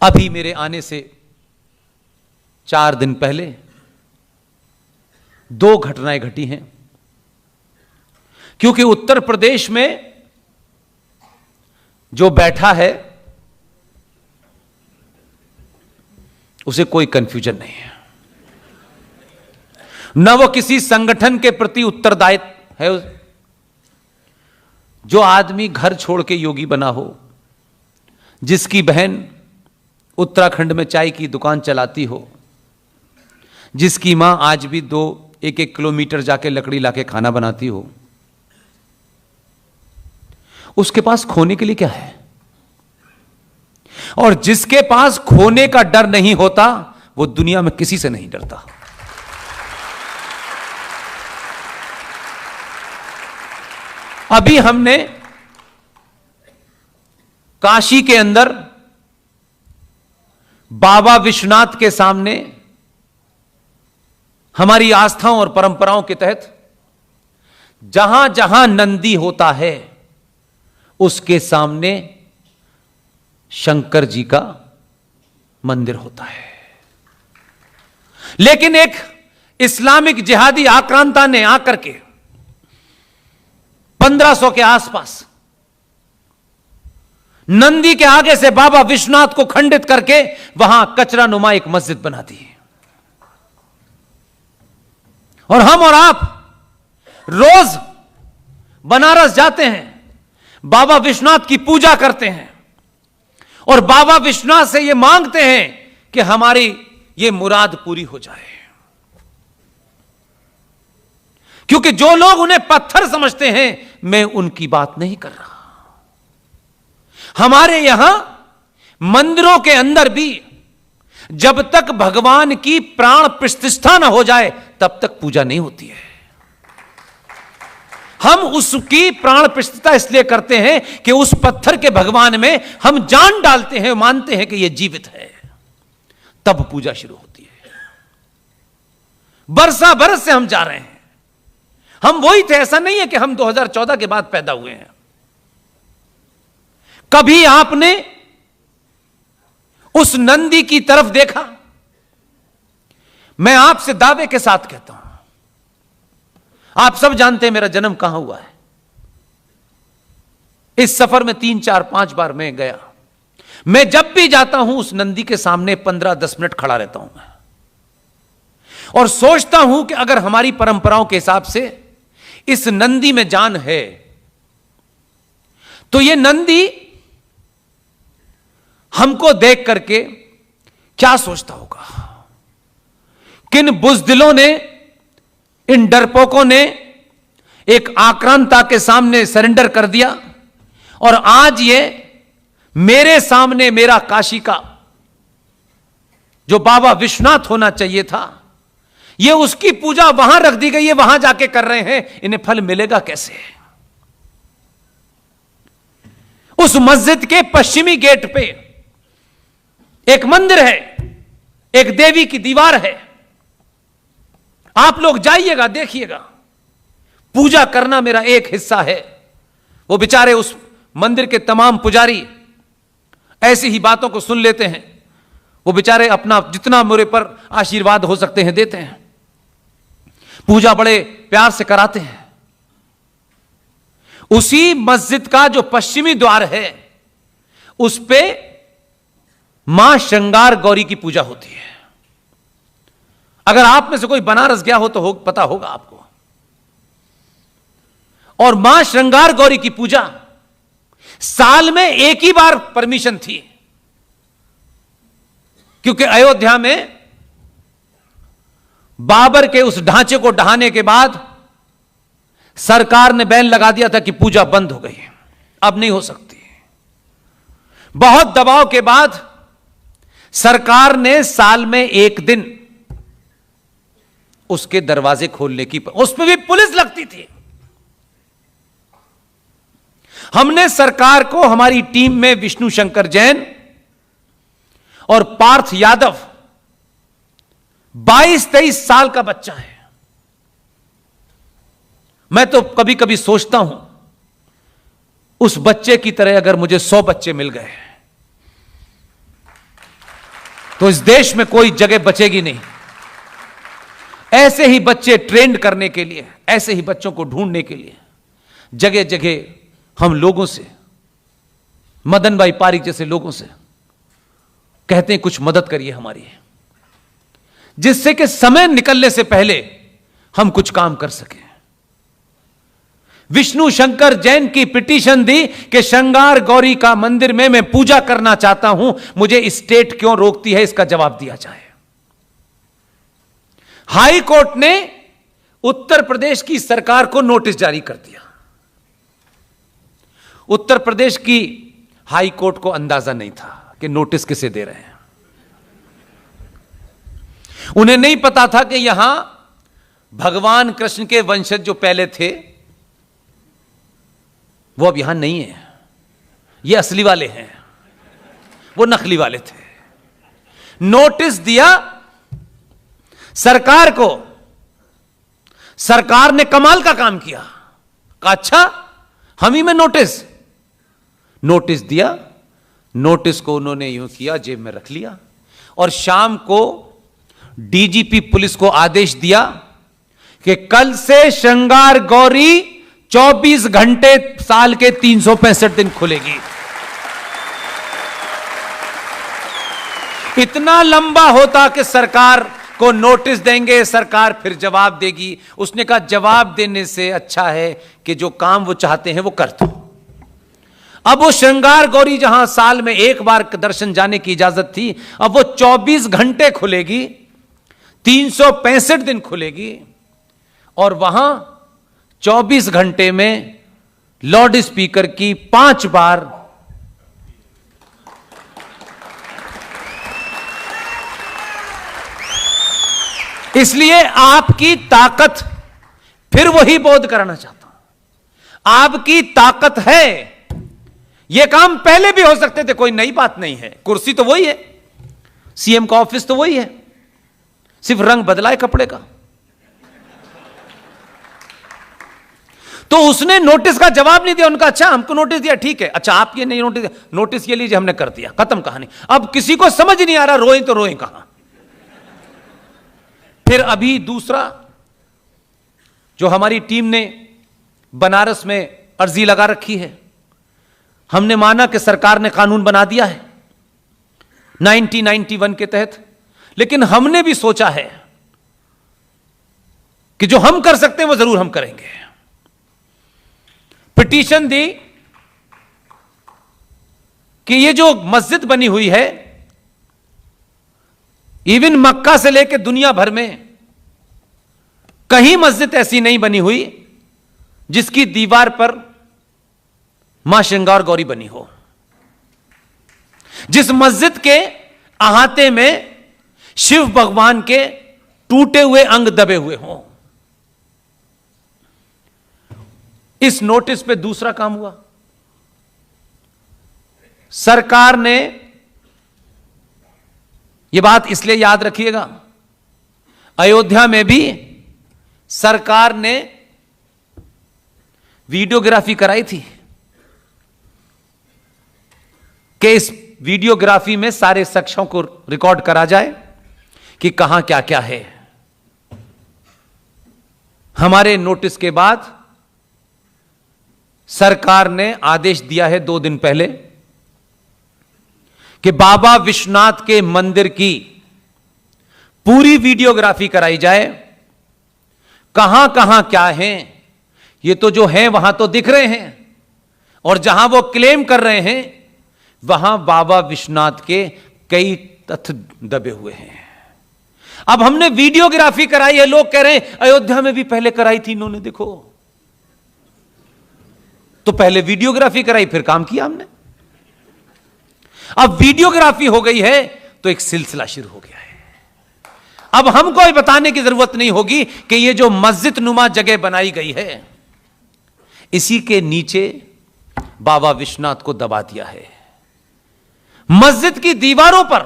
अभी मेरे आने से 4 दिन पहले 2 घटनाएं घटी हैं, क्योंकि उत्तर प्रदेश में जो बैठा है उसे कोई कंफ्यूजन नहीं है, न वो किसी संगठन के प्रति उत्तरदायित्व है। जो आदमी घर छोड़ के योगी बना हो, जिसकी बहन उत्तराखंड में चाय की दुकान चलाती हो, जिसकी मां आज भी 1-1 किलोमीटर जाके लकड़ी लाके खाना बनाती हो, उसके पास खोने के लिए क्या है? और जिसके पास खोने का डर नहीं होता वो दुनिया में किसी से नहीं डरता। अभी हमने काशी के अंदर बाबा विश्वनाथ के सामने हमारी आस्थाओं और परंपराओं के तहत जहां जहां नंदी होता है उसके सामने शंकर जी का मंदिर होता है। लेकिन एक इस्लामिक जिहादी आक्रांता ने आकर के 1500 के आसपास नंदी के आगे से बाबा विश्वनाथ को खंडित करके वहां कचरा नुमा एक मस्जिद बना दी। और हम और आप रोज बनारस जाते हैं, बाबा विश्वनाथ की पूजा करते हैं और बाबा विश्वनाथ से यह मांगते हैं कि हमारी यह मुराद पूरी हो जाए। क्योंकि जो लोग उन्हें पत्थर समझते हैं, मैं उनकी बात नहीं कर रहा। हमारे यहां मंदिरों के अंदर भी जब तक भगवान की प्राण प्रतिष्ठा न हो जाए तब तक पूजा नहीं होती है। हम उसकी प्राण प्रतिष्ठा इसलिए करते हैं कि उस पत्थर के भगवान में हम जान डालते हैं, मानते हैं कि यह जीवित है, तब पूजा शुरू होती है। बरसा बरस से हम जा रहे हैं, हम वही थे। ऐसा नहीं है कि हम 2014 के बाद पैदा हुए हैं। कभी आपने उस नंदी की तरफ देखा? मैं आपसे दावे के साथ कहता हूं, आप सब जानते हैं मेरा जन्म कहां हुआ है। इस सफर में 3, 4, 5 बार मैं गया। मैं जब भी जाता हूं उस नंदी के सामने 15-10 मिनट खड़ा रहता हूं मैं, और सोचता हूं कि अगर हमारी परंपराओं के हिसाब से इस नंदी में जान है तो यह नंदी हमको देख करके क्या सोचता होगा। किन बुज़दिलों ने, इन डरपोकों ने एक आक्रांता के सामने सरेंडर कर दिया, और आज ये मेरे सामने मेरा काशी का जो बाबा विश्वनाथ होना चाहिए था, ये उसकी पूजा वहां रख दी गई है, वहां जाके कर रहे हैं। इन्हें फल मिलेगा कैसे? उस मस्जिद के पश्चिमी गेट पे एक मंदिर है, एक देवी की दीवार है। आप लोग जाइएगा, देखिएगा। पूजा करना मेरा एक हिस्सा है। वो बेचारे उस मंदिर के तमाम पुजारी ऐसी ही बातों को सुन लेते हैं। वो बेचारे अपना जितना मेरे पर आशीर्वाद हो सकते हैं देते हैं, पूजा बड़े प्यार से कराते हैं। उसी मस्जिद का जो पश्चिमी द्वार है उस पे मां श्रृंगार गौरी की पूजा होती है। अगर आप में से कोई बनारस गया हो तो पता होगा आपको। और मां श्रृंगार गौरी की पूजा साल में एक ही बार परमिशन थी, क्योंकि अयोध्या में बाबर के उस ढांचे को ढहाने के बाद सरकार ने बैन लगा दिया था कि पूजा बंद हो गई, अब नहीं हो सकती। बहुत दबाव के बाद सरकार ने साल में एक दिन उसके दरवाजे खोलने की, उसमें भी पुलिस लगती थी। हमने सरकार को, हमारी टीम में विष्णु शंकर जैन और पार्थ यादव, 22-23 साल का बच्चा है। मैं तो कभी कभी सोचता हूं उस बच्चे की तरह अगर मुझे 100 बच्चे मिल गए तो इस देश में कोई जगह बचेगी नहीं। ऐसे ही बच्चे ट्रेंड करने के लिए, ऐसे ही बच्चों को ढूंढने के लिए जगह जगह हम लोगों से, मदन भाई पारिक जैसे लोगों से कहते हैं कुछ मदद करिए हमारी, जिससे कि समय निकलने से पहले हम कुछ काम कर सकें। विष्णु शंकर जैन की पिटीशन दी कि श्रृंगार गौरी का मंदिर में मैं पूजा करना चाहता हूं, मुझे स्टेट क्यों रोकती है, इसका जवाब दिया जाए। हाई कोर्ट ने उत्तर प्रदेश की सरकार को नोटिस जारी कर दिया। उत्तर प्रदेश की हाई कोर्ट को अंदाजा नहीं था कि नोटिस किसे दे रहे हैं। उन्हें नहीं पता था कि यहां भगवान कृष्ण के वंशज जो पहले थे वो अब यहां नहीं है, ये असली वाले हैं, वो नकली वाले थे। नोटिस दिया सरकार को, सरकार ने कमाल का काम किया, कहा अच्छा हम ही में नोटिस दिया। नोटिस को उन्होंने यूं किया, जेब में रख लिया और शाम को डीजीपी पुलिस को आदेश दिया कि कल से श्रृंगार गौरी 24 घंटे साल के 365 दिन खुलेगी। इतना लंबा होता कि सरकार को नोटिस देंगे, सरकार फिर जवाब देगी। उसने कहा जवाब देने से अच्छा है कि जो काम वो चाहते हैं वो कर दो। अब वो श्रृंगार गौरी जहां साल में एक बार दर्शन जाने की इजाजत थी, अब वो 24 घंटे खुलेगी, 365 दिन खुलेगी और वहां 24 घंटे में लाउड स्पीकर की 5 बार इसलिए आपकी ताकत, फिर वही बोध कराना चाहता हूं, आपकी ताकत है। यह काम पहले भी हो सकते थे, कोई नई बात नहीं है। कुर्सी तो वही है, सीएम का ऑफिस तो वही है, सिर्फ रंग बदला है कपड़े का। तो उसने नोटिस का जवाब नहीं दिया। उनका अच्छा हमको नोटिस दिया, ठीक है, अच्छा आप ये नहीं नोटिस दिया, नोटिस ये लीजिए हमने कर दिया, खत्म कहानी। अब किसी को समझ नहीं आ रहा रोए तो रोए कहां। फिर अभी दूसरा जो हमारी टीम ने बनारस में अर्जी लगा रखी है, हमने माना कि सरकार ने कानून बना दिया है 1991 के तहत, लेकिन हमने भी सोचा है कि जो हम कर सकते हैं वो जरूर हम करेंगे। पिटीशन दी कि ये जो मस्जिद बनी हुई है, इवन मक्का से लेकर दुनिया भर में कहीं मस्जिद ऐसी नहीं बनी हुई जिसकी दीवार पर मां श्रृंगार गौरी बनी हो, जिस मस्जिद के अहाते में शिव भगवान के टूटे हुए अंग दबे हुए हों। इस नोटिस पे दूसरा काम हुआ, सरकार ने, यह बात इसलिए याद रखिएगा, अयोध्या में भी सरकार ने वीडियोग्राफी कराई थी कि इस वीडियोग्राफी में सारे शख्सों को रिकॉर्ड करा जाए कि कहां क्या क्या है। हमारे नोटिस के बाद सरकार ने आदेश दिया है 2 दिन पहले कि बाबा विश्वनाथ के मंदिर की पूरी वीडियोग्राफी कराई जाए। कहां कहां क्या है, ये तो जो है वहां तो दिख रहे हैं, और जहां वो क्लेम कर रहे हैं वहां बाबा विश्वनाथ के कई तथ्य दबे हुए हैं। अब हमने वीडियोग्राफी कराई है, लोग कह रहे हैं अयोध्या में भी पहले कराई थी इन्होंने, देखो। तो पहले वीडियोग्राफी कराई, फिर काम किया हमने। अब वीडियोग्राफी हो गई है तो एक सिलसिला शुरू हो गया है। अब हमको ये बताने की जरूरत नहीं होगी कि ये जो मस्जिद नुमा जगह बनाई गई है, इसी के नीचे बाबा विश्वनाथ को दबा दिया है। मस्जिद की दीवारों पर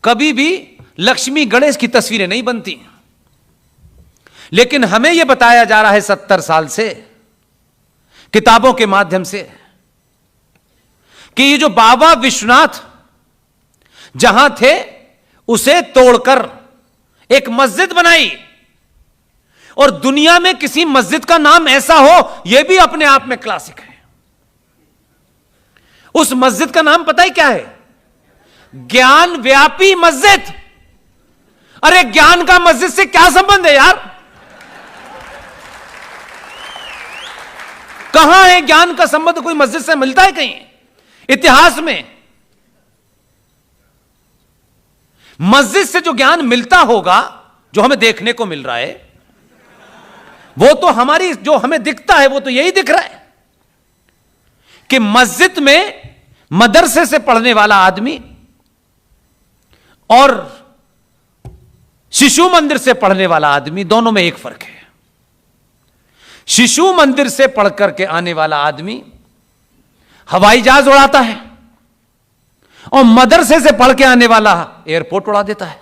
कभी भी लक्ष्मी गणेश की तस्वीरें नहीं बनती, लेकिन हमें यह बताया जा रहा है 70 साल से किताबों के माध्यम से कि ये जो बाबा विश्वनाथ जहां थे उसे तोड़कर एक मस्जिद बनाई। और दुनिया में किसी मस्जिद का नाम ऐसा हो, यह भी अपने आप में क्लासिक है। उस मस्जिद का नाम पता है क्या है? ज्ञान व्यापी मस्जिद। अरे ज्ञान का मस्जिद से क्या संबंध है यार? कहां है ज्ञान का संबंध? कोई मस्जिद से मिलता है कहीं इतिहास में? मस्जिद से जो ज्ञान मिलता होगा, जो हमें देखने को मिल रहा है, वो तो हमारी, जो हमें दिखता है वो तो यही दिख रहा है कि मस्जिद में मदरसे से पढ़ने वाला आदमी और शिशु मंदिर से पढ़ने वाला आदमी, दोनों में एक फर्क है। शिशु मंदिर से पढ़ करके आने वाला आदमी हवाई जहाज उड़ाता है और मदरसे से पढ़ के आने वाला एयरपोर्ट उड़ा देता है।